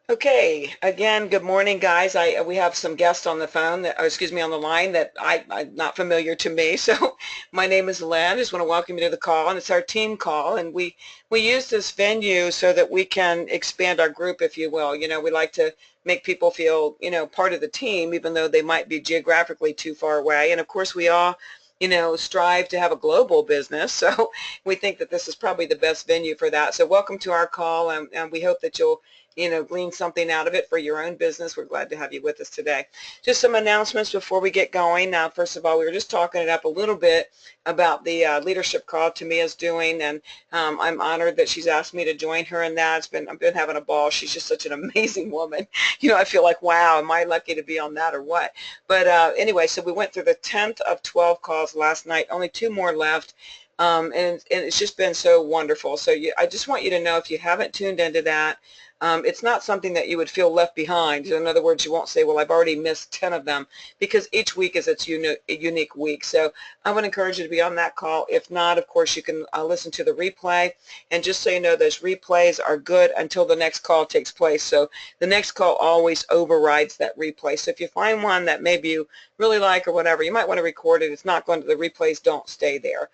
Okay, again, good morning, guys. We have some guests on the phone that, or excuse me, on the line that I'm not familiar to me. So my name is Lynn. I just want to welcome you to the call, and it's our team call, and we use this venue so that we can expand our group, if you will. We like to make people feel, part of the team, even though they might be geographically too far away. And of course, we all strive to have a global business. So we think that this is probably the best venue for that. So welcome to our call, and we hope that you'll glean something out of it for your own business. We're glad to have you with us today. Just some announcements before we get going. Now, first of all, we were just talking it up a little bit about the leadership call Tamia's doing, and I'm honored that she's asked me to join her in that. I've been having a ball. She's just such an amazing woman. I feel like, wow, am I lucky to be on that or what? But anyway, so we went through the 10th of 12 calls last night, only 2 more left. And it's just been so wonderful. So I just want you to know, if you haven't tuned into that, it's not something that you would feel left behind. In other words, you won't say, well, I've already missed 10 of them, because each week is its unique week. So I would encourage you to be on that call. If not, of course, you can listen to the replay. And just so you know, those replays are good until the next call takes place. So the next call always overrides that replay. So if you find one that maybe you really like or whatever, you might want to record it. It's not going to, the replays don't stay there.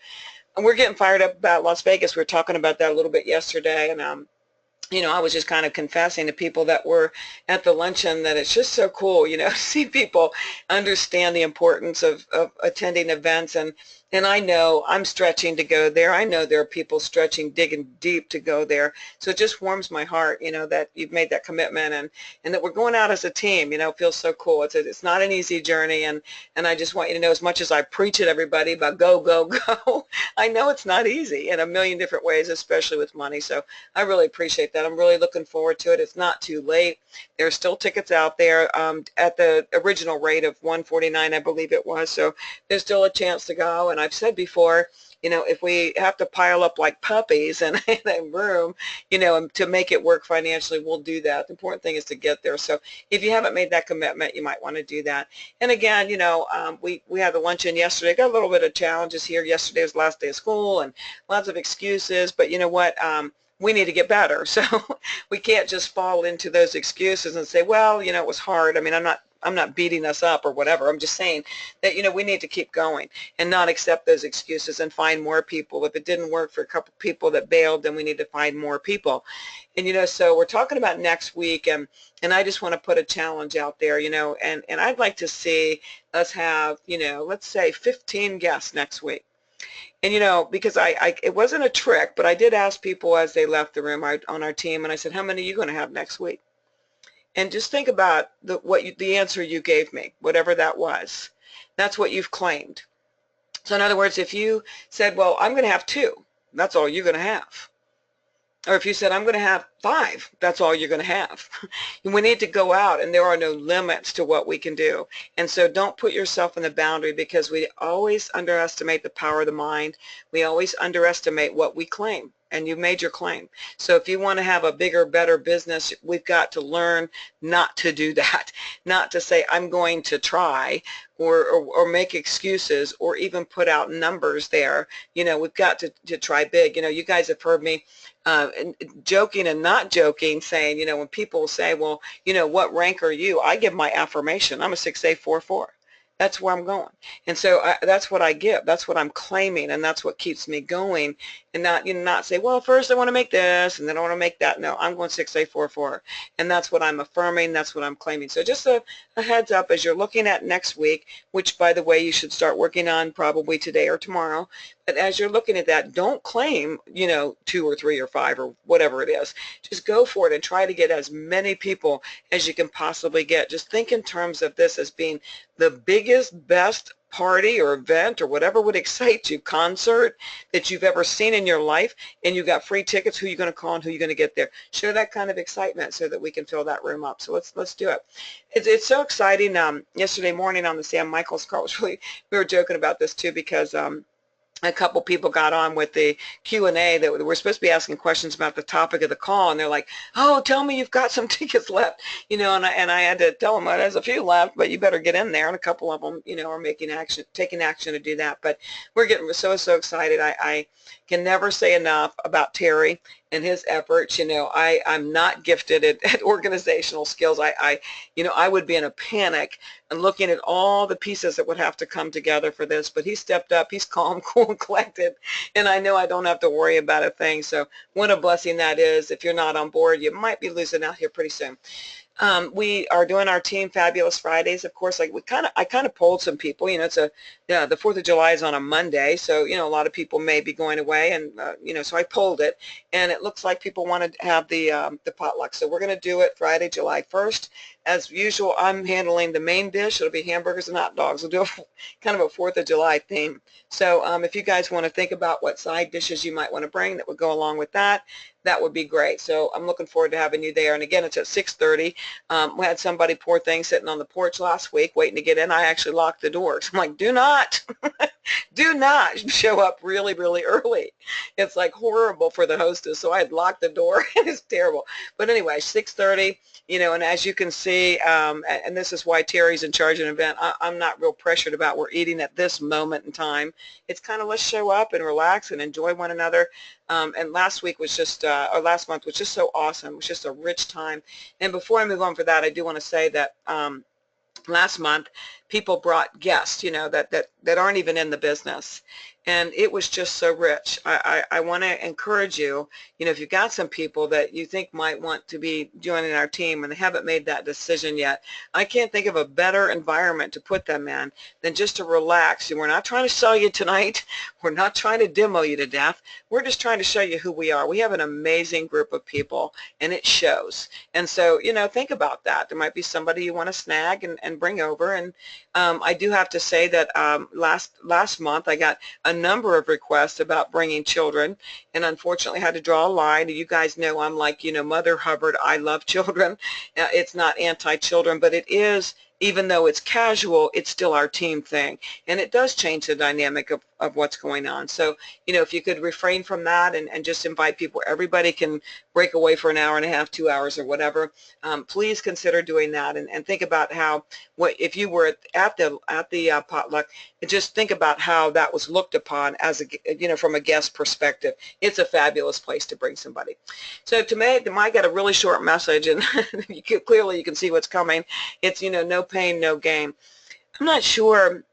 And we're getting fired up about Las Vegas. We were talking about that a little bit yesterday, and I was just kind of confessing to people that were at the luncheon that it's just so cool, to see people understand the importance of attending events. And I know I'm stretching to go there. I know there are people stretching, digging deep to go there. So it just warms my heart, that you've made that commitment, and that we're going out as a team. It feels so cool. It's not an easy journey, and I just want you to know, as much as I preach at everybody about go, go, go, I know it's not easy in a million different ways, especially with money. So I really appreciate that. I'm really looking forward to it. It's not too late. There's still tickets out there at the original rate of $149, I believe it was. So there's still a chance to go. And I've said before, if we have to pile up like puppies in a room, to make it work financially, we'll do that. The important thing is to get there. So if you haven't made that commitment, you might want to do that. And again, we had the luncheon yesterday. Got a little bit of challenges here. Yesterday was the last day of school and lots of excuses. But you know what? We need to get better. So we can't just fall into those excuses and say, well, it was hard. I mean, I'm not beating us up or whatever. I'm just saying that, we need to keep going and not accept those excuses and find more people. If it didn't work for a couple people that bailed, then we need to find more people. And, so we're talking about next week, and I just want to put a challenge out there, and I'd like to see us have, let's say 15 guests next week. And because it wasn't a trick, but I did ask people as they left the room on our team, and I said, how many are you going to have next week? And just think about the answer you gave me, whatever that was. That's what you've claimed. So in other words, if you said, well, I'm going to have 2, that's all you're going to have. Or if you said, I'm going to have 5, that's all you're going to have. We need to go out, and there are no limits to what we can do. And so don't put yourself in the boundary, because we always underestimate the power of the mind. We always underestimate what we claim. And you made your claim. So if you want to have a bigger, better business, we've got to learn not to do that, not to say, I'm going to try, or make excuses, or even put out numbers there. We've got to try big. You guys have heard me joking and not joking saying, when people say, well, what rank are you? I give my affirmation. I'm a 6A44. That's where I'm going. And so that's what I give. That's what I'm claiming, and that's what keeps me going. And not say, well, first I want to make this, and then I want to make that. No, I'm going 6A44. And that's what I'm affirming. That's what I'm claiming. So just a heads up as you're looking at next week, which, by the way, you should start working on probably today or tomorrow. But as you're looking at that, don't claim, 2 or 3 or 5 or whatever it is. Just go for it and try to get as many people as you can possibly get. Just think in terms of this as being the biggest, best party or event or whatever would excite you, concert that you've ever seen in your life, and you got free tickets. Who are you going to call and who are you going to get there? Share that kind of excitement so that we can fill that room up. So let's do it. It's so exciting. Yesterday morning on the Sam Michaels call, we were joking about this too, because a couple people got on with the Q&A that we're supposed to be asking questions about the topic of the call, and they're like, oh, tell me you've got some tickets left, and I had to tell them, well, there's a few left, but you better get in there, and a couple of them, are taking action to do that. But we're getting so excited. I can never say enough about Terry and his efforts. I'm not gifted at organizational skills. I would be in a panic and looking at all the pieces that would have to come together for this, but he stepped up. He's calm, cool, and collected, and I know I don't have to worry about a thing. So what a blessing that is. If you're not on board, you might be losing out here pretty soon. We are doing our Team Fabulous Fridays. Of course, I kind of polled some people. The 4th of July is on a Monday, so a lot of people may be going away, and so I polled it, and it looks like people want to have the potluck. So we're going to do it Friday, July 1st. As usual, I'm handling the main dish. It'll be hamburgers and hot dogs. We'll do kind of a 4th of July theme. So if you guys want to think about what side dishes you might want to bring that would go along with that, that would be great. So I'm looking forward to having you there. And again, it's at 6:30. We had somebody, poor thing, sitting on the porch last week waiting to get in. I actually locked the doors. I'm like, do not show up really, really early. It's like horrible for the hostess. So I had locked the door. It's terrible. But anyway, 6:30, and as you can see, and this is why Terry's in charge of an event, I'm not real pressured about we're eating at this moment in time. It's kind of let's show up and relax and enjoy one another. And last week was just, or last month was just so awesome. It was just a rich time. And before I move on for that, I do want to say that last month people brought guests, that aren't even in the business. And it was just so rich. I want to encourage you, if you've got some people that you think might want to be joining our team and they haven't made that decision yet, I can't think of a better environment to put them in than just to relax. And we're not trying to sell you tonight. We're not trying to demo you to death. We're just trying to show you who we are. We have an amazing group of people, and it shows. And so, think about that. There might be somebody you want to snag and bring over. And I do have to say that last month I got a number of requests about bringing children, and unfortunately had to draw a line. You guys know I'm like, Mother Hubbard. I love children. It's not anti-children, but it is, even though it's casual, it's still our team thing, and it does change the dynamic of what's going on. So, if you could refrain from that and just invite people, everybody can break away for an hour and a half, 2 hours, or whatever. Please consider doing that, and think about how, if you were at the potluck, and just think about how that was looked upon as from a guest perspective. It's a fabulous place to bring somebody. So to me, I got a really short message, and clearly you can see what's coming. It's no pain, no gain. I'm not sure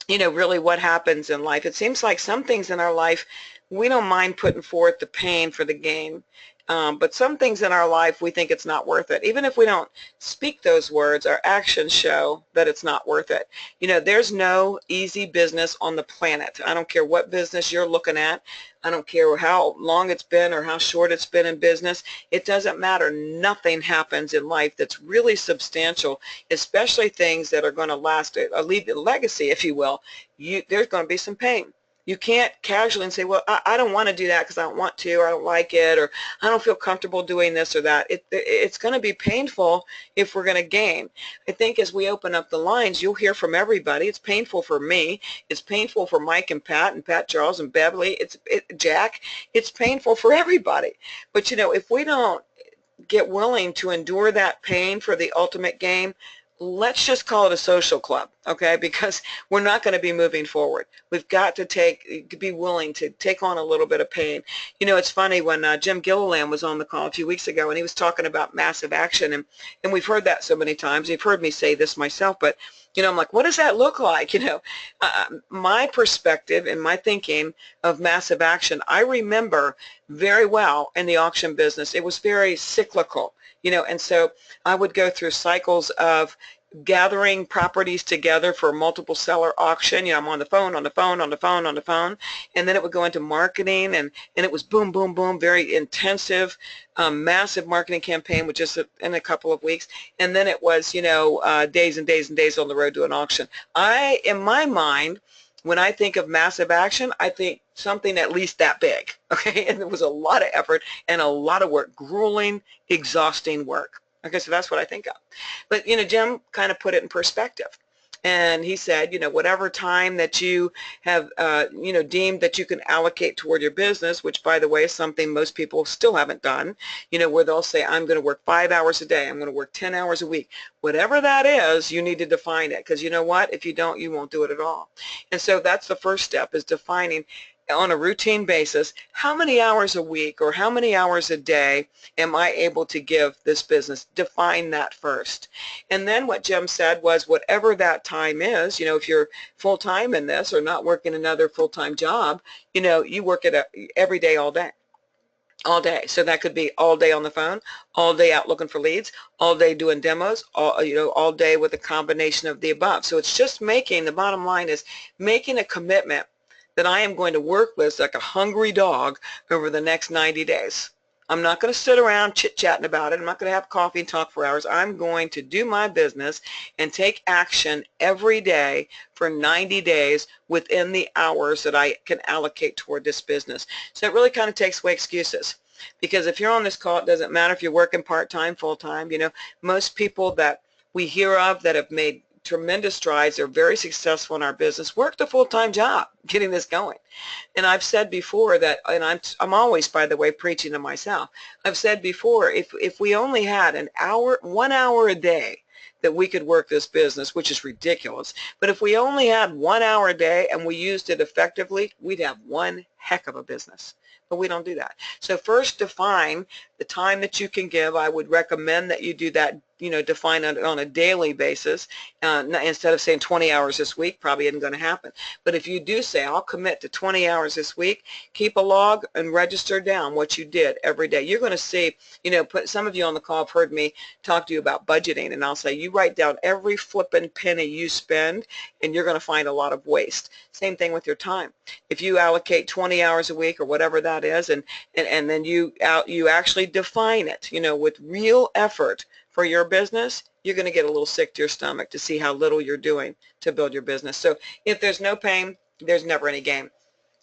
really what happens in life. It seems like some things in our life, we don't mind putting forth the pain for the gain. But some things in our life, we think it's not worth it. Even if we don't speak those words, our actions show that it's not worth it. There's no easy business on the planet. I don't care what business you're looking at. I don't care how long it's been or how short it's been in business. It doesn't matter. Nothing happens in life that's really substantial, especially things that are going to last, leave a legacy, if you will. There's going to be some pain. You can't casually and say, well, I don't want to do that because I don't want to, or I don't like it, or I don't feel comfortable doing this or that. It's going to be painful if we're going to gain. I think as we open up the lines, you'll hear from everybody. It's painful for me. It's painful for Mike and Pat Charles and Beverly. Jack. It's painful for everybody. But, if we don't get willing to endure that pain for the ultimate gain, let's just call it a social club, okay? Because we're not going to be moving forward. We've got to be willing to take on a little bit of pain. It's funny when Jim Gilliland was on the call a few weeks ago, and he was talking about massive action, and we've heard that so many times. You've heard me say this myself, but I'm like, what does that look like? My perspective and my thinking of massive action, I remember very well in the auction business. It was very cyclical, and so I would go through cycles of gathering properties together for a multiple seller auction. I'm on the phone, and then it would go into marketing, and it was boom, boom, boom, very intensive, massive marketing campaign with just in a couple of weeks, and then it was, days and days and days on the road to an auction. In my mind, when I think of massive action, I think something at least that big, okay? And it was a lot of effort and a lot of work, grueling, exhausting work. Okay, so that's what I think of. But, Jim kind of put it in perspective. And he said, whatever time that you have, deemed that you can allocate toward your business, which, by the way, is something most people still haven't done, where they'll say, I'm going to work 5 hours a day. I'm going to work 10 hours a week. Whatever that is, you need to define it, because you know what? If you don't, you won't do it at all. And so that's the first step, is defining. on a routine basis, how many hours a week or how many hours a day am I able to give this business? Define that first. And then what Jim said was whatever that time is, if you're full-time in this or not working another full-time job, you work it every day, all day. All day. So that could be all day on the phone, all day out looking for leads, all day doing demos, all day with a combination of the above. So it's just the bottom line is making a commitment that I am going to work with like a hungry dog over the next 90 days. I'm not going to sit around chit-chatting about it. I'm not going to have coffee and talk for hours. I'm going to do my business and take action every day for 90 days within the hours that I can allocate toward this business. So it really kind of takes away excuses. Because if you're on this call, it doesn't matter if you're working part-time, full-time. Most people that we hear of that have made tremendous strides, are very successful in our business, worked a full-time job getting this going. And I've said before that, and I'm always, by the way, preaching to myself. I've said before, if we only had 1 hour a day that we could work this business, which is ridiculous, but if we only had 1 hour a day and we used it effectively, we'd have one heck of a business. But we don't do that. So first define the time that you can give. I would recommend that you do that, define it on a daily basis instead of saying 20 hours this week. Probably isn't going to happen. But if you do say, I'll commit to 20 hours this week, keep a log and register down what you did every day. You're going to see, some of you on the call have heard me talk to you about budgeting, and I'll say you write down every flipping penny you spend, and you're going to find a lot of waste. Same thing with your time. If you allocate 20 hours a week or whatever that is, and then you actually define it, with real effort for your business, you're going to get a little sick to your stomach to see how little you're doing to build your business. So if there's no pain, there's never any gain.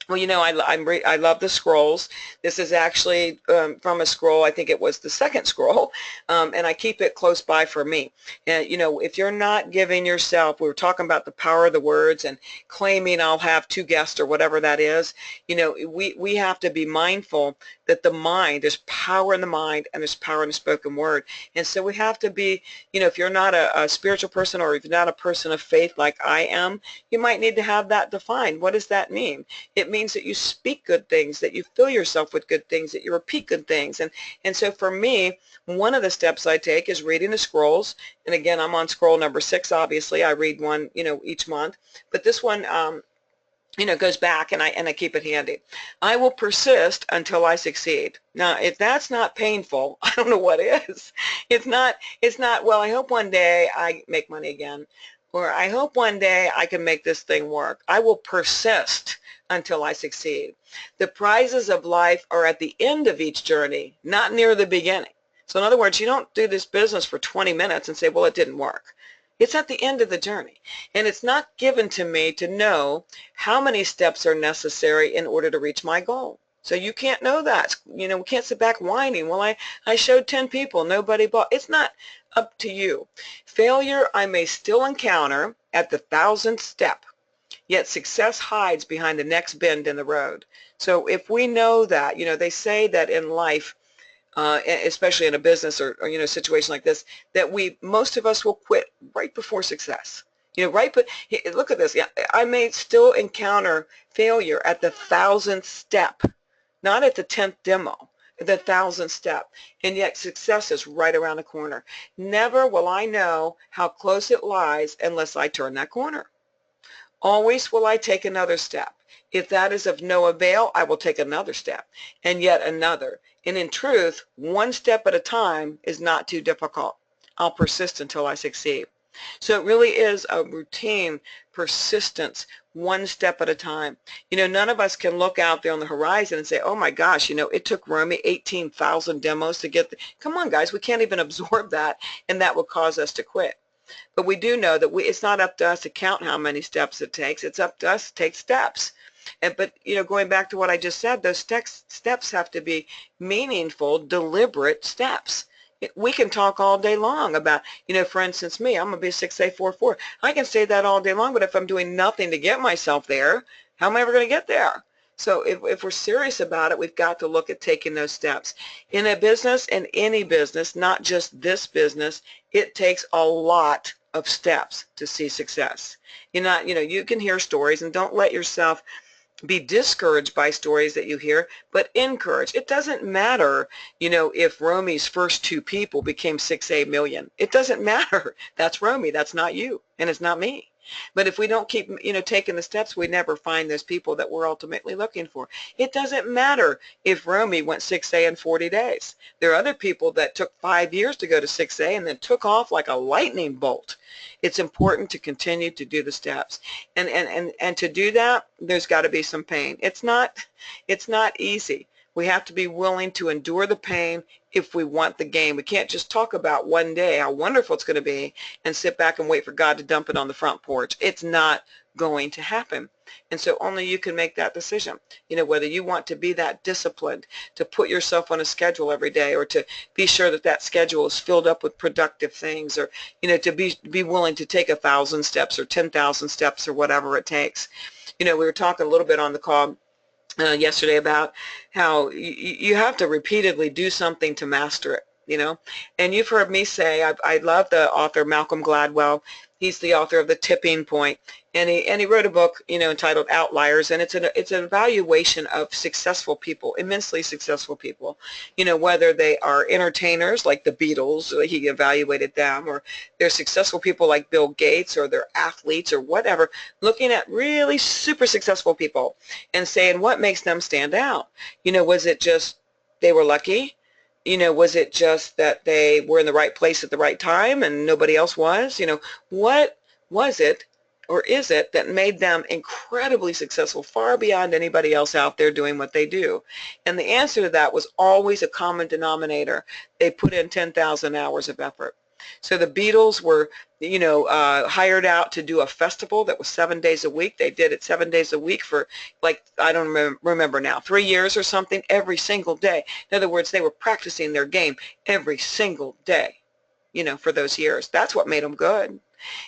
Well, I love the scrolls. This is actually from a scroll. I think it was the second scroll, and I keep it close by for me. And if you're not giving yourself, we were talking about the power of the words and claiming I'll have 2 guests or whatever that is. We have to be mindful that the mind, there's power in the mind and there's power in the spoken word. And so we have to be, if you're not a spiritual person or if you're not a person of faith like I am, you might need to have that defined. What does that mean? It means that you speak good things, that you fill yourself with good things, that you repeat good things. And so for me, one of the steps I take is reading the scrolls. And again, I'm on scroll number 6, obviously. I read one, each month. But this one, goes back, and I keep it handy. I will persist until I succeed. Now, if that's not painful, I don't know what is. It's not, well, I hope one day I make money again, or I hope one day I can make this thing work. I will persist until I succeed. The prizes of life are at the end of each journey, not near the beginning. So in other words, you don't do this business for 20 minutes and say, well, it didn't work. It's at the end of the journey. And it's not given to me to know how many steps are necessary in order to reach my goal. So you can't know that. We can't sit back whining. Well, I showed 10 people, nobody bought. It's not up to you. Failure I may still encounter at the 1,000th step, yet success hides behind the next bend in the road. So if we know that, they say that in life, especially in a business or situation like this, that most of us will quit right before success. But look at this. Yeah, I may still encounter failure at the 1,000th step, not at the 10th demo, the 1,000th step, and yet success is right around the corner. Never will I know how close it lies unless I turn that corner. Always will I take another step. If that is of no avail, I will take another step, and yet another. And in truth, one step at a time is not too difficult. I'll persist until I succeed. So it really is a routine persistence, one step at a time. None of us can look out there on the horizon and say, oh my gosh, it took Romy 18,000 demos to get come on guys, we can't even absorb that, and that will cause us to quit. But we do know that it's not up to us to count how many steps it takes. It's up to us to take steps. But going back to what I just said, those steps have to be meaningful, deliberate steps. We can talk all day long about, for instance, me, I'm going to be a 6A44. I can say that all day long, but if I'm doing nothing to get myself there, how am I ever going to get there? So if we're serious about it, we've got to look at taking those steps. In a business, in any business, not just this business, it takes a lot of steps to see success. You can hear stories, and don't let yourself be discouraged by stories that you hear, but encouraged. It doesn't matter, if Romy's first two people became 6A million. It doesn't matter. That's Romy. That's not you, and it's not me. But if we don't keep, taking the steps, we never find those people that we're ultimately looking for. It doesn't matter if Romy went 6A in 40 days. There are other people that took 5 years to go to 6A and then took off like a lightning bolt. It's important to continue to do the steps. And to do that, there's got to be some pain. It's not easy. We have to be willing to endure the pain if we want the gain. We can't just talk about one day how wonderful it's going to be and sit back and wait for God to dump it on the front porch. It's not going to happen. And so only you can make that decision, whether you want to be that disciplined, to put yourself on a schedule every day, or to be sure that that schedule is filled up with productive things, or, to be willing to take 1,000 steps or 10,000 steps or whatever it takes. We were talking a little bit on the call yesterday about how you have to repeatedly do something to master it, and you've heard me say, I love the author Malcolm Gladwell. He's the author of The Tipping Point, and he wrote a book, entitled Outliers, and it's an evaluation of successful people, immensely successful people, whether they are entertainers like the Beatles, he evaluated them, or they're successful people like Bill Gates, or they're athletes or whatever, looking at really super successful people and saying what makes them stand out. Was it just they were lucky? Was it just that they were in the right place at the right time and nobody else was? What was it or is it that made them incredibly successful, far beyond anybody else out there doing what they do? And the answer to that was always a common denominator. They put in 10,000 hours of effort. So the Beatles were, hired out to do a festival that was 7 days a week. They did it 7 days a week for, like, I don't remember now, 3 years or something, every single day. In other words, they were practicing their game every single day, for those years. That's what made them good.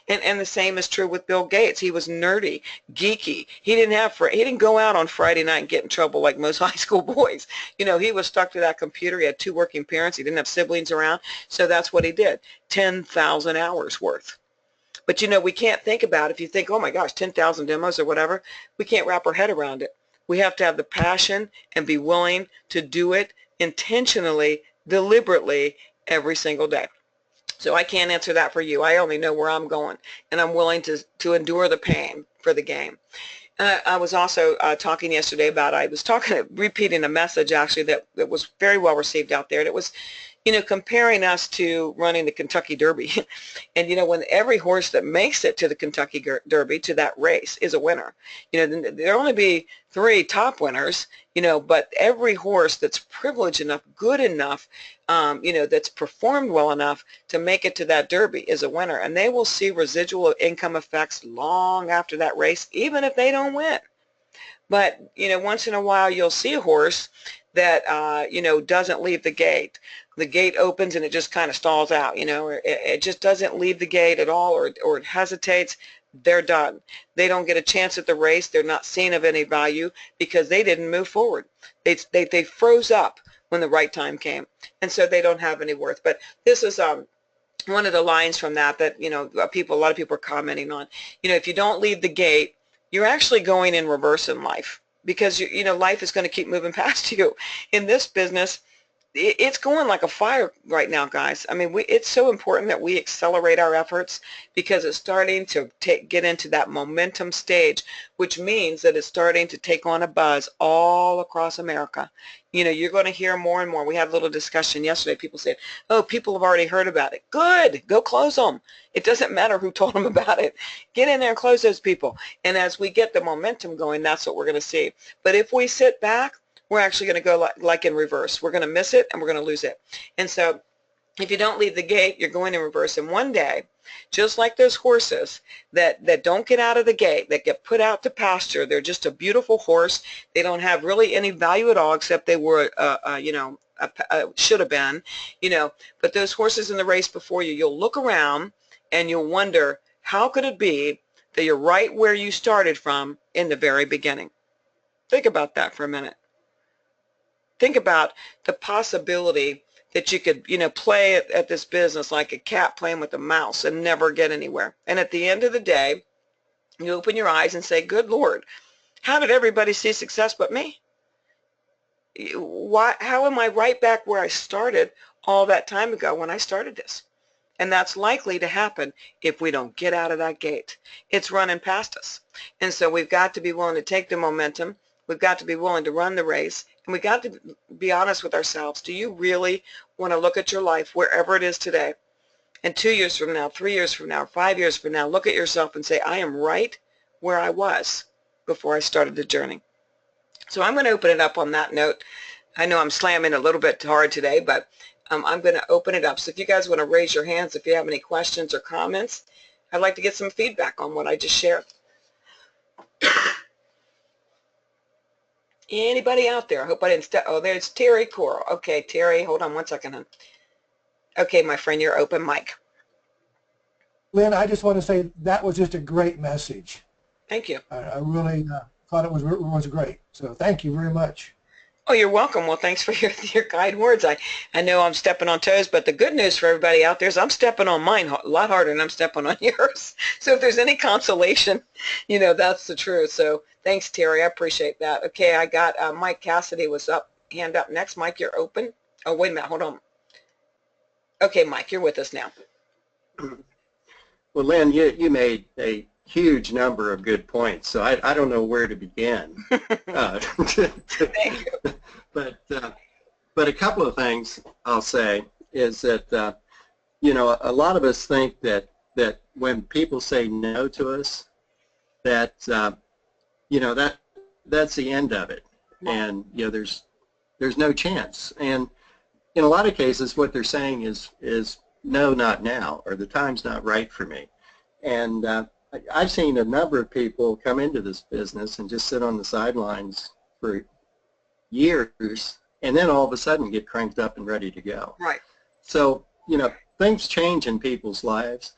And the same is true with Bill Gates. He was nerdy, geeky. He didn't go out on Friday night and get in trouble like most high school boys. He was stuck to that computer. He had 2 working parents. He didn't have siblings around. So that's what he did, 10,000 hours worth. But we can't think about it. If you think, oh my gosh, 10,000 demos or whatever, we can't wrap our head around it. We have to have the passion and be willing to do it intentionally, deliberately, every single day. So I can't answer that for you. I only know where I'm going, and I'm willing to endure the pain for the game. I was also talking yesterday about, repeating a message actually that was very well received out there, and it was, comparing us to running the Kentucky Derby. And, when every horse that makes it to the Kentucky Derby, to that race, is a winner. There'll only be 3 top winners, but every horse that's privileged enough, good enough, that's performed well enough to make it to that Derby is a winner. And they will see residual income effects long after that race, even if they don't win. But, once in a while you'll see a horse that, doesn't leave the gate. The gate opens and it just kind of stalls out, or it just doesn't leave the gate at all, or it hesitates. They're done. They don't get a chance at the race. They're not seen of any value because they didn't move forward. They froze up when the right time came, and so they don't have any worth. But this is one of the lines from that a lot of people are commenting on. If you don't leave the gate, you're actually going in reverse in life, because life is going to keep moving past you. In this business, it's going like a fire right now, guys. I mean, it's so important that we accelerate our efforts, because it's starting to get into that momentum stage, which means that it's starting to take on a buzz all across America. You're going to hear more and more. We had a little discussion yesterday. People said, oh, people have already heard about it. Good. Go close them. It doesn't matter who told them about it. Get in there and close those people. And as we get the momentum going, that's what we're going to see. But if we sit back, we're actually going to go like in reverse. We're going to miss it and we're going to lose it. And so if you don't leave the gate, you're going in reverse. And one day, just like those horses that don't get out of the gate, that get put out to pasture, they're just a beautiful horse. They don't have really any value at all, except they were, should have been, But those horses in the race before you, you'll look around and you'll wonder, how could it be that you're right where you started from in the very beginning? Think about that for a minute. Think about the possibility that you could, play at this business like a cat playing with a mouse and never get anywhere. And at the end of the day, you open your eyes and say, good Lord, How did everybody see success but me? Why, how am I right back where I started all that time ago when I started this? And that's likely to happen if we don't get out of that gate. It's running past us. And so we've got to be willing to take the momentum. We've got to be willing to run the race. And we've got to be honest with ourselves. Do you really want to look at your life wherever it is today, and 2 years from now, 3 years from now, 5 years from now, look at yourself and say, I am right where I was before I started the journey? So I'm going to open it up on that note. I know I'm slamming a little bit hard today, but I'm going to open it up. So if you guys want to raise your hands, if you have any questions or comments, I'd like to get some feedback on what I just shared. Anybody out there? I hope I didn't step. Oh, there's Terry Coral. Okay, Terry, hold on one second, hon. Okay, my friend, you're open mic. Lynn, I just want to say that was just a great message. Thank you. I really thought it was great. So thank you very much. Oh, you're welcome. Well, thanks for your kind words. I know I'm stepping on toes, but the good news for everybody out there is I'm stepping on mine a lot harder than I'm stepping on yours. So if there's any consolation, you know, that's the truth. So thanks, Terry. I appreciate that. Okay, I got Mike Cassidy was up, hand up next. Mike, you're open. Oh, wait a minute. Hold on. Okay, Mike, you're with us now. Well, Lynn, you made a huge number of good points, so I don't know where to begin. Thank you. But a couple of things I'll say is that you know, a lot of us think that when people say no to us, that you know, that's the end of it, and you know, there's no chance. And in a lot of cases, what they're saying is no, not now, or the time's not right for me. And I've seen a number of people come into this business and just sit on the sidelines for years, and then all of a sudden get cranked up and ready to go. Right. So, you know, things change in people's lives,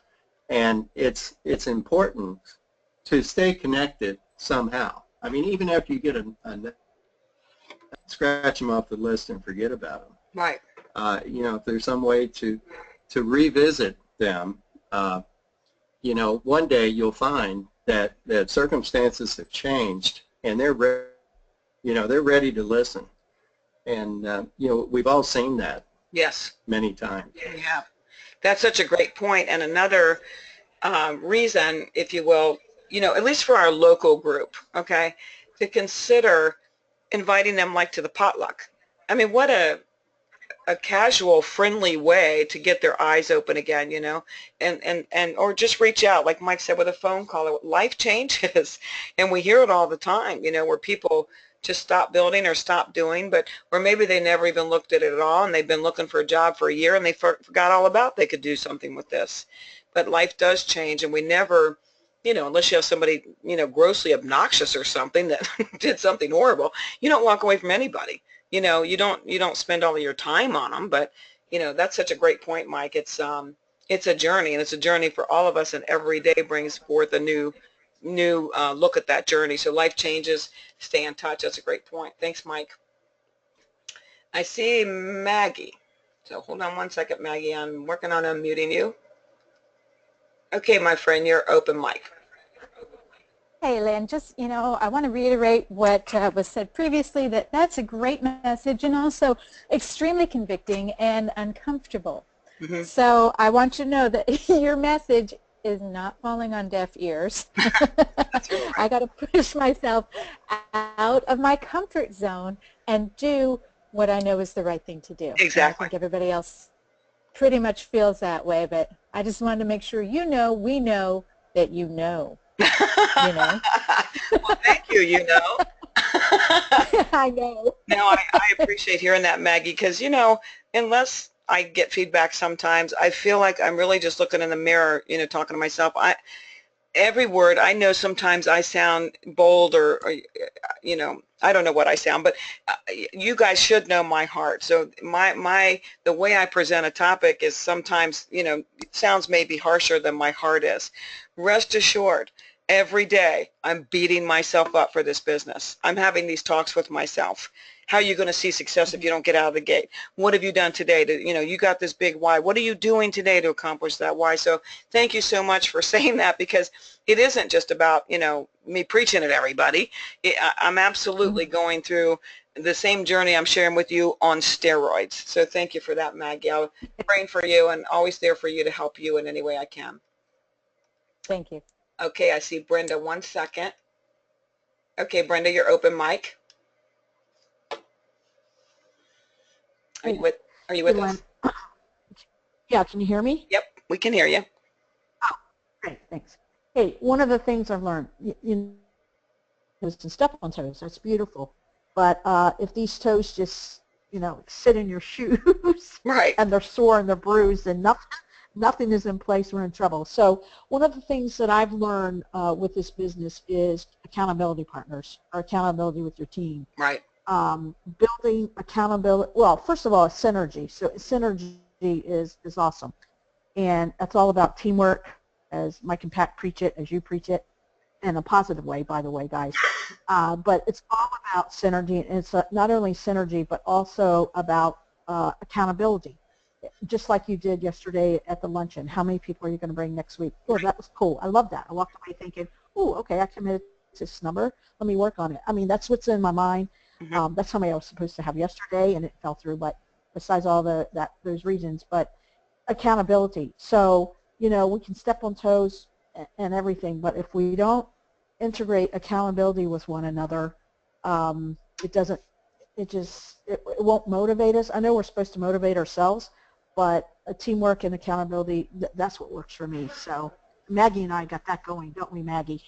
and it's important to stay connected somehow. I mean, even after you get a scratch them off the list and forget about them. Right. You know, if there's some way to revisit them, you know, one day you'll find that circumstances have changed, and they're ready to listen. And you know, we've all seen that. Yes. Many times. Yeah. That's such a great point. And another reason, if you will, you know, at least for our local group, okay, to consider inviting them like to the potluck. I mean, what a casual, friendly way to get their eyes open again, you know, and or just reach out, like Mike said, with a phone call. Life changes, and we hear it all the time, you know, where people just stop building or stop doing, or maybe they never even looked at it at all, and they've been looking for a job for a year, and they forgot all about they could do something with this. But life does change, and we never, you know, unless you have somebody, you know, grossly obnoxious or something that did something horrible, you don't walk away from anybody. You know, you don't spend all of your time on them, but you know, that's such a great point, Mike. It's a journey, and it's a journey for all of us, and every day brings forth a new look at that journey. So life changes. Stay in touch. That's a great point. Thanks, Mike. I see Maggie. So hold on one second, Maggie. I'm working on unmuting you. Okay, my friend, you're open mic. Hey, Lynn, just, you know, I want to reiterate what was said previously, that's a great message and also extremely convicting and uncomfortable. Mm-hmm. So I want you to know that your message is not falling on deaf ears. I got to push myself out of my comfort zone and do what I know is the right thing to do. Exactly. I think everybody else pretty much feels that way, but I just wanted to make sure you know, we know that you know. You know. Well, thank you. You know. I know. No, I appreciate hearing that, Maggie, because you know, unless I get feedback sometimes, I feel like I'm really just looking in the mirror, you know, talking to myself. Every word, I know sometimes I sound bold or you know, I don't know what I sound, but you guys should know my heart. So the way I present a topic is sometimes, you know, it sounds maybe harsher than my heart is. Rest assured, Every day I'm beating myself up for this business. I'm having these talks with myself. How are you going to see success if you don't get out of the gate? What have you done today to, you got this big why. What are you doing today to accomplish that why? So thank you so much for saying that, because it isn't just about, me preaching at everybody. I'm absolutely going through the same journey I'm sharing with you on steroids. So thank you for that, Maggie. I'm praying for you and always there for you to help you in any way I can. Thank you. Okay, I see Brenda. 1 second. Okay, Brenda, you're open mic. Are you with us? Yeah, can you hear me? Yep, we can hear you. Oh, great, thanks. Hey, one of the things I've learned, is to step on toes. That's beautiful. But if these toes just, sit in your shoes Right. and they're sore and they're bruised and nothing is in place, we're in trouble. So one of the things that I've learned with this business is accountability partners, or accountability with your team. Right. Building accountability. Well, first of all, synergy. So synergy is awesome. And that's all about teamwork, as Mike and Pat preach it, as you preach it, in a positive way, by the way, guys. But it's all about synergy, and it's not only synergy, but also about accountability. Just like you did yesterday at the luncheon. How many people are you going to bring next week? Oh, that was cool. I love that. I walked away thinking, oh, okay, I committed to this number. Let me work on it. I mean, that's what's in my mind. That's something I was supposed to have yesterday, and it fell through. But besides all those reasons, but accountability. So, we can step on toes and everything, but if we don't integrate accountability with one another, it won't motivate us. I know we're supposed to motivate ourselves, but teamwork and accountability, that's what works for me. So Maggie and I got that going, don't we, Maggie?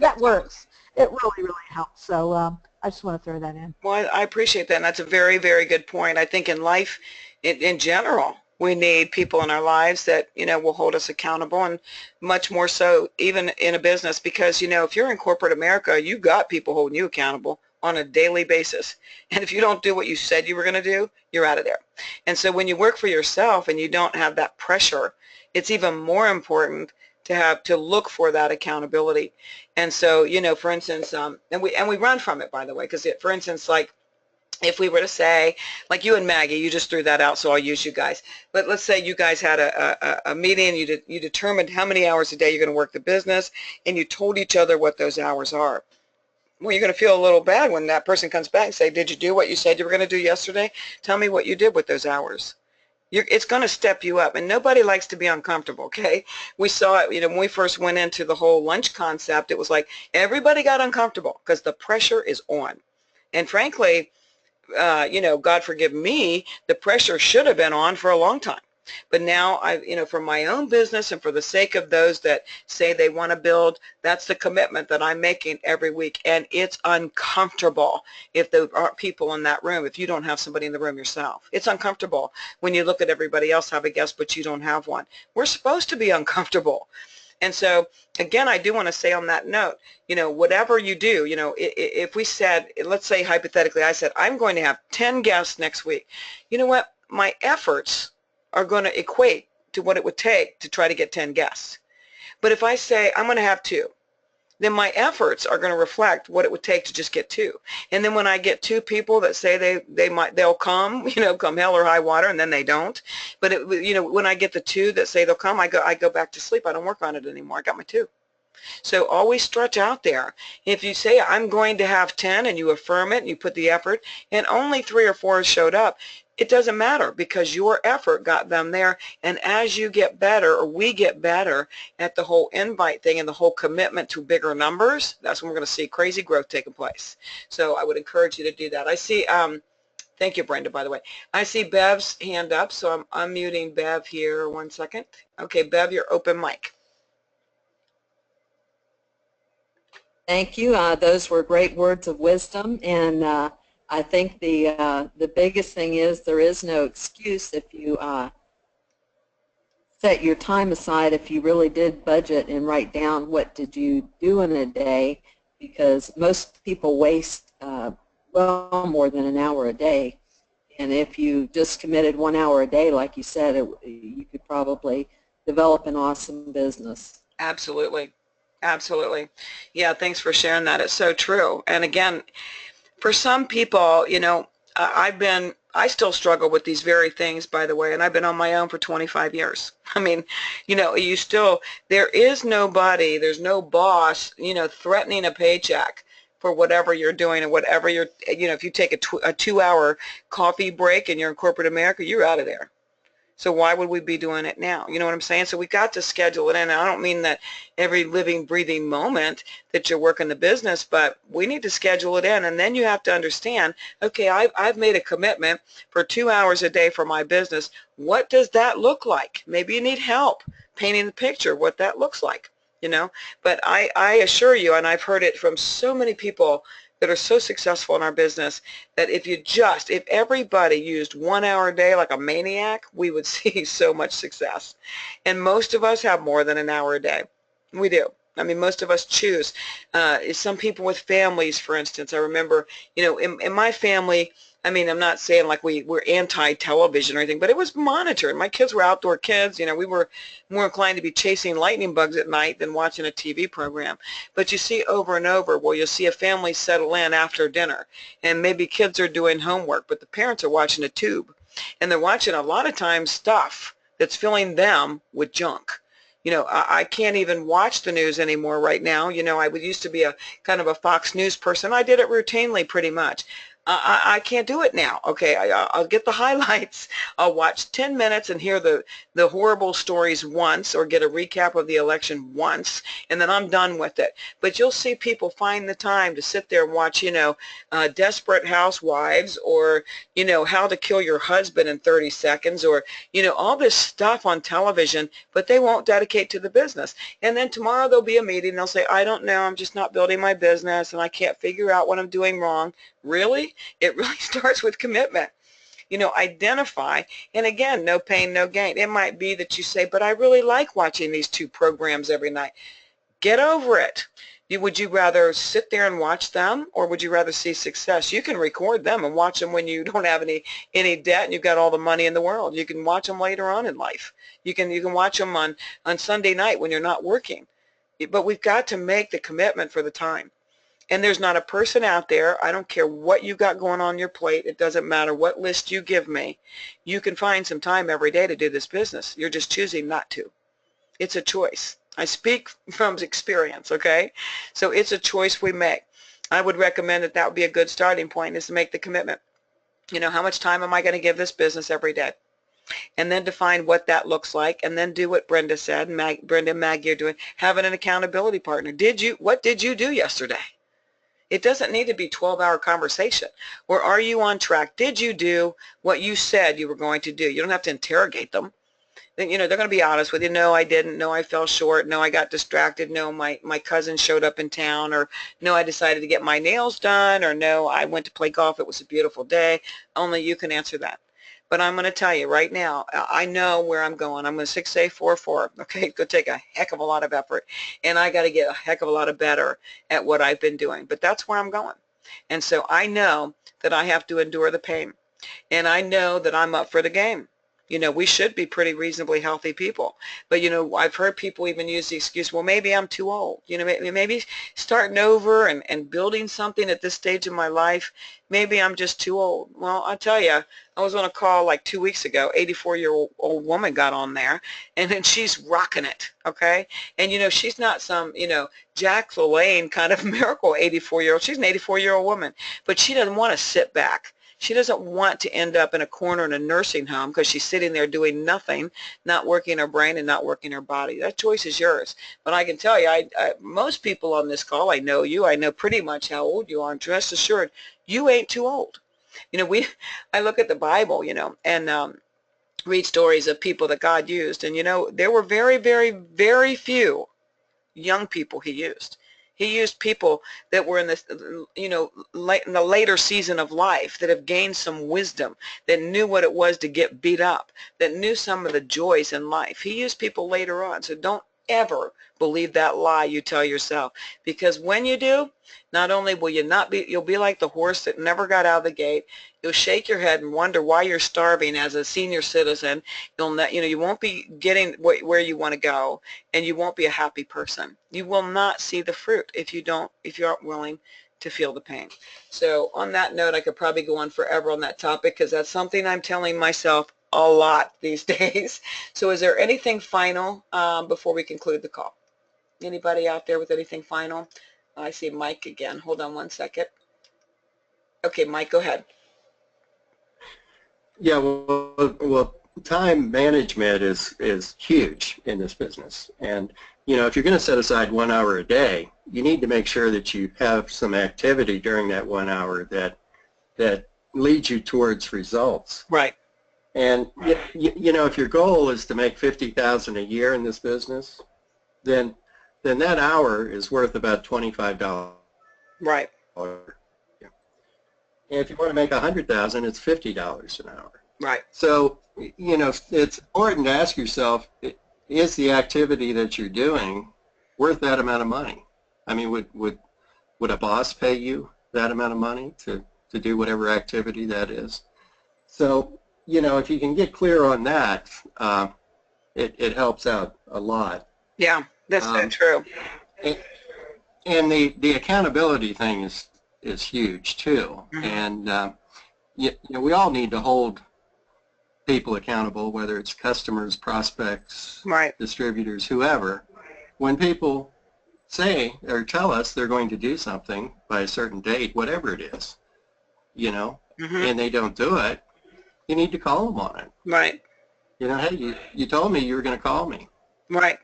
That works. It really, really helps. So I just want to throw that in. Well, I appreciate that, and that's a very, very good point. I think in life, in general, we need people in our lives that, will hold us accountable, and much more so even in a business, because, if you're in corporate America, you've got people holding you accountable on a daily basis. And if you don't do what you said you were going to do, you're out of there. And so when you work for yourself and you don't have that pressure, it's even more important to look for that accountability. And so, for instance, and we run from it, by the way, because for instance, like if we were to say, like you and Maggie, you just threw that out, so I'll use you guys. But let's say you guys had a meeting, you determined how many hours a day you're going to work the business, and you told each other what those hours are. Well, you're going to feel a little bad when that person comes back and say, did you do what you said you were going to do yesterday? Tell me what you did with those hours. It's going to step you up, and nobody likes to be uncomfortable, okay? We saw it, when we first went into the whole lunch concept, it was like everybody got uncomfortable because the pressure is on. And frankly, God forgive me, the pressure should have been on for a long time. But now, for my own business and for the sake of those that say they want to build, that's the commitment that I'm making every week. And it's uncomfortable if there aren't people in that room, if you don't have somebody in the room yourself. It's uncomfortable when you look at everybody else have a guest, but you don't have one. We're supposed to be uncomfortable. And so, again, I do want to say on that note, whatever you do, if we said, let's say hypothetically, I said, I'm going to have 10 guests next week. You know what? My efforts are going to equate to what it would take to try to get 10 guests. But if I say I'm going to have 2, then my efforts are going to reflect what it would take to just get 2. And then when I get 2 people that say they'll come, come hell or high water, and then they don't. But when I get the 2 that say they'll come, I go back to sleep. I don't work on it anymore. I got my 2. So always stretch out there. If you say I'm going to have 10 and you affirm it and you put the effort, and only 3 or 4 showed up, it doesn't matter because your effort got them there. And as you get better, or we get better at the whole invite thing and the whole commitment to bigger numbers, that's when we're going to see crazy growth taking place. So I would encourage you to do that. I see, thank you, Brenda, by the way. I see Bev's hand up, so I'm unmuting Bev here. 1 second. Okay, Bev, you're open mic. Thank you. Those were great words of wisdom, and I think the biggest thing is there is no excuse if you set your time aside, if you really did budget and write down what did you do in a day, because most people waste well more than an hour a day. And if you just committed 1 hour a day, like you said, you could probably develop an awesome business. Absolutely. Absolutely. Yeah, thanks for sharing that. It's so true. And again, for some people, I still struggle with these very things, by the way, and I've been on my own for 25 years. I mean, there is nobody, there's no boss, threatening a paycheck for whatever you're doing and whatever if you take a 2-hour coffee break and you're in corporate America, you're out of there. So why would we be doing it now? You know what I'm saying? So we got to schedule it in. And I don't mean that every living, breathing moment that you're working the business, but we need to schedule it in. And then you have to understand, okay, I've made a commitment for 2 hours a day for my business. What does that look like? Maybe you need help painting the picture what that looks like, But I assure you, and I've heard it from so many people that are so successful in our business, that if everybody used 1 hour a day like a maniac, we would see so much success. And most of us have more than an hour a day. We do. I mean, most of us choose. Some people with families, for instance, I remember, in my family, I mean, I'm not saying like we're anti-television or anything, but it was monitored. My kids were outdoor kids. We were more inclined to be chasing lightning bugs at night than watching a TV program. But you see over and over, well, you'll see a family settle in after dinner, and maybe kids are doing homework, but the parents are watching a tube, and they're watching a lot of times stuff that's filling them with junk. I can't even watch the news anymore right now. I used to be a kind of a Fox News person. I did it routinely pretty much. I can't do it now. Okay, I'll get the highlights. I'll watch 10 minutes and hear the horrible stories once, or get a recap of the election once, and then I'm done with it. But you'll see people find the time to sit there and watch, Desperate Housewives, or, How to Kill Your Husband in 30 Seconds, or, all this stuff on television, but they won't dedicate to the business. And then tomorrow there'll be a meeting, and they'll say, I don't know, I'm just not building my business, and I can't figure out what I'm doing wrong. Really? It really starts with commitment. Identify, and again, no pain, no gain. It might be that you say, but I really like watching these 2 programs every night. Get over it. Would you rather sit there and watch them, or would you rather see success? You can record them and watch them when you don't have any debt and you've got all the money in the world. You can watch them later on in life. You can watch them on Sunday night when you're not working. But we've got to make the commitment for the time. And there's not a person out there, I don't care what you got going on your plate, it doesn't matter what list you give me, you can find some time every day to do this business. You're just choosing not to. It's a choice. I speak from experience, okay? So it's a choice we make. I would recommend that would be a good starting point, is to make the commitment. How much time am I going to give this business every day? And then define what that looks like, and then do what Brenda said, Brenda and Maggie are doing, having an accountability partner. What did you do yesterday? It doesn't need to be 12-hour conversation. Or are you on track? Did you do what you said you were going to do? You don't have to interrogate them. They're going to be honest with you. No, I didn't. No, I fell short. No, I got distracted. No, my cousin showed up in town. Or no, I decided to get my nails done. Or no, I went to play golf. It was a beautiful day. Only you can answer that. But I'm going to tell you right now, I know where I'm going. I'm going to 6A44. Okay, it's going to take a heck of a lot of effort, and I got to get a heck of a lot of better at what I've been doing. But that's where I'm going. And so I know that I have to endure the pain, and I know that I'm up for the game. We should be pretty reasonably healthy people. But, I've heard people even use the excuse, well, maybe I'm too old. Maybe starting over and building something at this stage of my life, maybe I'm just too old. Well, I'll tell you, I was on a call like 2 weeks ago, 84-year-old woman got on there, and then she's rocking it, okay? And, she's not some, Jack LaLanne kind of miracle 84-year-old. She's an 84-year-old woman, but she doesn't want to sit back. She doesn't want to end up in a corner in a nursing home because she's sitting there doing nothing, not working her brain and not working her body. That choice is yours. But I can tell you, most people on this call, I know you, I know pretty much how old you are, and rest assured, you ain't too old. I look at the Bible, and read stories of people that God used, and, there were very, very, very few young people he used. He used people that were in this, in the later season of life, that have gained some wisdom, that knew what it was to get beat up, that knew some of the joys in life. He used people later on. So don't ever believe that lie you tell yourself, because when you do, not only will you not be, you'll be like the horse that never got out of the gate. You'll shake your head and wonder why you're starving as a senior citizen. You'll not, you won't be getting where you want to go, and you won't be a happy person. You will not see the fruit if you aren't willing to feel the pain. So on that note, I could probably go on forever on that topic, because that's something I'm telling myself a lot these days. So is there anything final before we conclude the call? Anybody out there with anything final? I see Mike again. Hold on one second. Okay, Mike, go ahead. Yeah, well, time management is huge in this business. And, if you're going to set aside 1 hour a day, you need to make sure that you have some activity during that 1 hour that leads you towards results. Right. And, if your goal is to make $50,000 a year in this business, then that hour is worth about $25. Right. And if you want to make $100,000, it's $50 an hour. Right. So, it's important to ask yourself, is the activity that you're doing worth that amount of money? I mean, would a boss pay you that amount of money to do whatever activity that is? So, if you can get clear on that, it helps out a lot. Yeah, that's so true. And the accountability thing is huge too. Mm-hmm. And we all need to hold people accountable, whether it's customers, prospects, right, distributors, whoever. When people say or tell us they're going to do something by a certain date, whatever it is, mm-hmm. and they don't do it, you need to call them on it. Right. Hey, you told me you were going to call me. Right.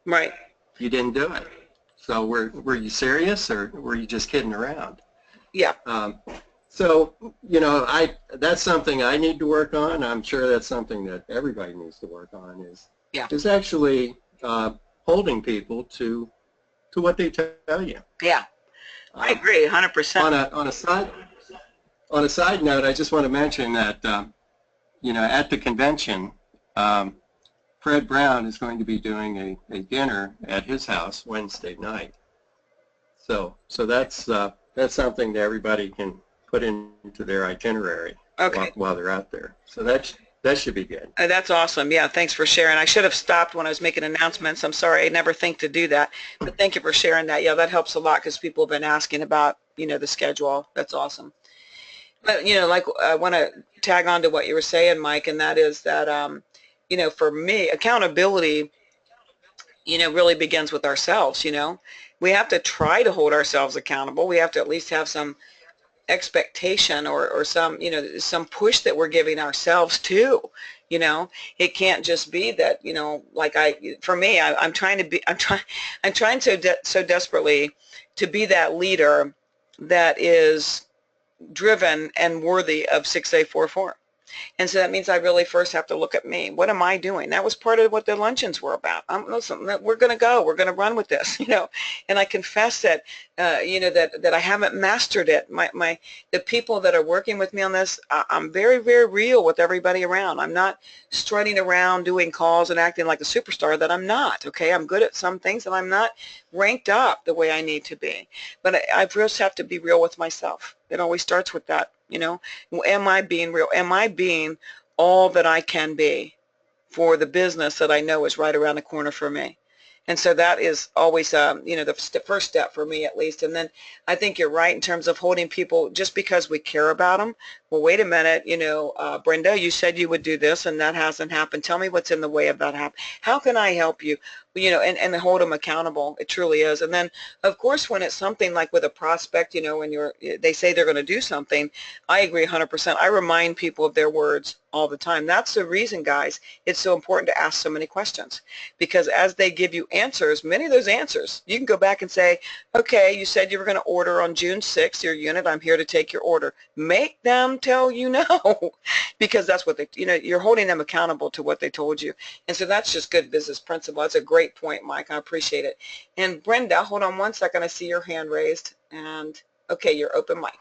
Right. You didn't do it. So were you serious, or were you just kidding around? Yeah. So, that's something I need to work on. I'm sure that's something that everybody needs to work on, is actually holding people to what they tell you. Yeah. I agree 100%. On a side note, I just want to mention that, at the convention, Fred Brown is going to be doing a dinner at his house Wednesday night. So that's something that everybody can put into their itinerary while they're out there. So that should be good. That's awesome. Yeah, thanks for sharing. I should have stopped when I was making announcements. I'm sorry, I never think to do that. But thank you for sharing that. Yeah, that helps a lot, because people have been asking about, the schedule. That's awesome. But, like, I want to tag on to what you were saying, Mike, and that is that, for me, accountability, really begins with ourselves, We have to try to hold ourselves accountable. We have to at least have some expectation or some, some push that we're giving ourselves to, It can't just be that, for me, I'm trying so desperately to be that leader that is driven and worthy of 6A44. And so that means I really first have to look at me. What am I doing? That was part of what the luncheons were about. Listen, we're going to go. We're going to run with this, And I confess that, that I haven't mastered it. The people that are working with me on this, I'm very, very real with everybody around. I'm not strutting around doing calls and acting like a superstar that I'm not, okay? I'm good at some things, and I'm not ranked up the way I need to be. But I just have to be real with myself. It always starts with that, Am I being real? Am I being all that I can be for the business that I know is right around the corner for me? And so that is always, the first step for me, at least. And then I think you're right in terms of holding people just because we care about them. Well, wait a minute, Brenda, you said you would do this, and that hasn't happened. Tell me what's in the way of that happening. How can I help you? And hold them accountable. It truly is. And then, of course, when it's something like with a prospect, when they say they're going to do something, I agree 100%. I remind people of their words all the time. That's the reason, guys, it's so important to ask so many questions, because as they give you answers, many of those answers, you can go back and say, okay, you said you were going to order on June 6th your unit. I'm here to take your order. Make them tell you no, because that's what you're holding them accountable to what they told you. And so that's just good business principle. That's a great point, Mike. I appreciate it. And Brenda, hold on one second. I see your hand raised. And okay, you're open mic.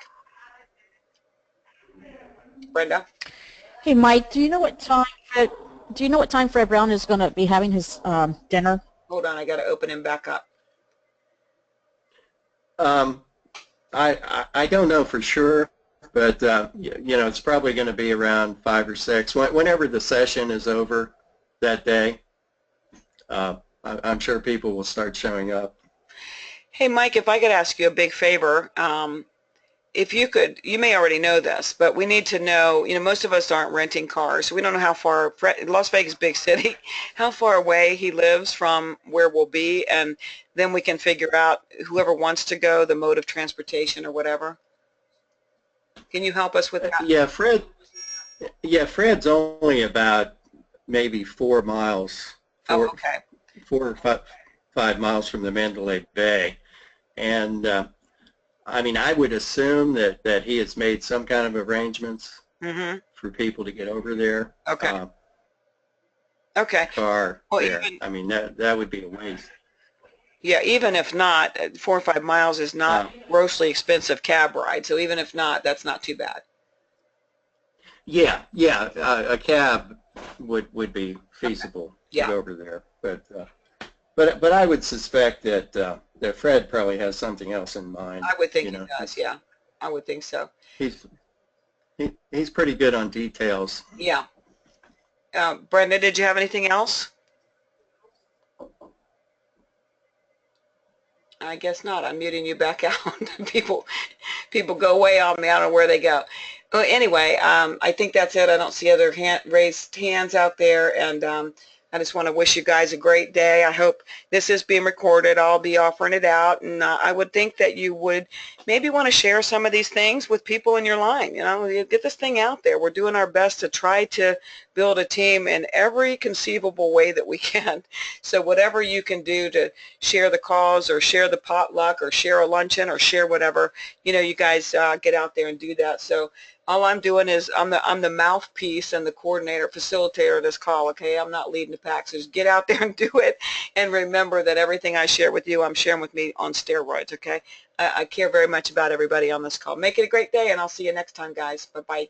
Brenda? Hey, Mike, do you know what time Fred Brown is going to be having his dinner? Hold on, I got to open him back up. I don't know for sure, but you know, it's probably going to be around 5 or 6. Whenever the session is over that day, I'm sure people will start showing up. Hey, Mike, if I could ask you a big favor, if you could, you may already know this, but we need to know, you know, most of us aren't renting cars, so we don't know how far, Las Vegas, big city, how far away he lives from where we'll be, and then we can figure out whoever wants to go, the mode of transportation or whatever. Can you help us with that? Yeah, Fred's only about maybe 4 miles, Oh, okay. 4 or 5 miles from the Mandalay Bay, and I mean, I would assume that he has made some kind of arrangements for people to get over there. Okay. Okay. Car Well, there. I mean, that would be a waste. Yeah, even if not, 4 or 5 miles is not grossly expensive cab ride, so even if not, that's not too bad. Yeah, a cab would be feasible to go over there, but I would suspect that Fred probably has something else in mind. I would think he does. Yeah, I would think so. He's pretty good on details. Yeah. Brenda, did you have anything else? I guess not. I'm muting you back out. People go away on me. I don't know where they go. Well, anyway, I think that's it. I don't see other raised hands out there, and I just want to wish you guys a great day. I hope this is being recorded. I'll be offering it out, and I would think that you would maybe want to share some of these things with people in your line. You know, get this thing out there. We're doing our best to try to build a team in every conceivable way that we can. So whatever you can do to share the cause or share the potluck or share a luncheon or share whatever, you know, you guys get out there and do that. So all I'm doing is I'm the mouthpiece and the coordinator, facilitator of this call, okay? I'm not leading the pack, so just get out there and do it. And remember that everything I share with you, I'm sharing with me on steroids, okay? I care very much about everybody on this call. Make it a great day, and I'll see you next time, guys. Bye-bye.